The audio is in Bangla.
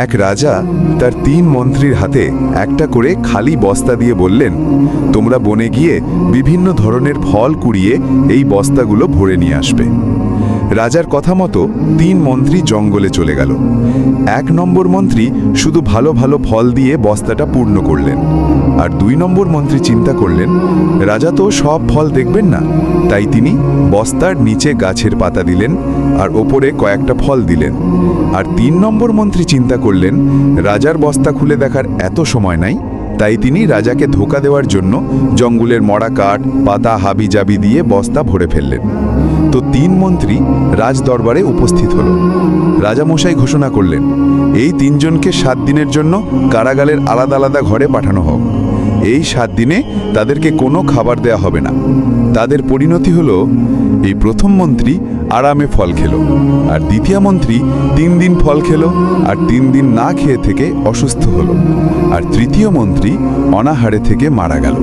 এক রাজা তার 3 মন্ত্রীর হাতে একটা করে খালি বস্তা দিয়ে বললেন, তোমরা বনে গিয়ে বিভিন্ন ধরনের ফল কুড়িয়ে এই বস্তাগুলো ভরে নিয়ে আসবে। রাজার কথা মতো 3 মন্ত্রী জঙ্গলে চলে গেল। 1 নম্বর মন্ত্রী শুধু ভালো ভালো ফল দিয়ে বস্তাটা পূর্ণ করলেন, আর 2 নম্বর মন্ত্রী চিন্তা করলেন, রাজা তো সব ফল দেখবেন না, তাই তিনি বস্তার নিচে গাছের পাতা দিলেন আর ওপরে কয়েকটা ফল দিলেন। আর 3 নম্বর মন্ত্রী চিন্তা করলেন, রাজার বস্তা খুলে দেখার এত সময় নাই, তাই তিনি রাজাকে ধোঁকা দেওয়ার জন্য জঙ্গলের মরা কাঠ, পাতা হাবিজাবি দিয়ে বস্তা ভরে ফেললেন। তো 3 মন্ত্রী রাজ দরবারে উপস্থিত হল। রাজামশাই ঘোষণা করলেন, এই 3 জনকে 7 দিনের জন্য কারাগারের আলাদা আলাদা ঘরে পাঠানো হোক। এই 7 দিনে তাদেরকে কোনো খাবার দেয়া হবে না। তাদের পরিণতি হলো, এই প্রথম মন্ত্রী আরামে ফল খেল, আর দ্বিতীয় মন্ত্রী 3 দিন ফল খেল আর 3 দিন না খেয়ে থেকে অসুস্থ হলো, আর তৃতীয় মন্ত্রী অনাহারে থেকে মারা গেল।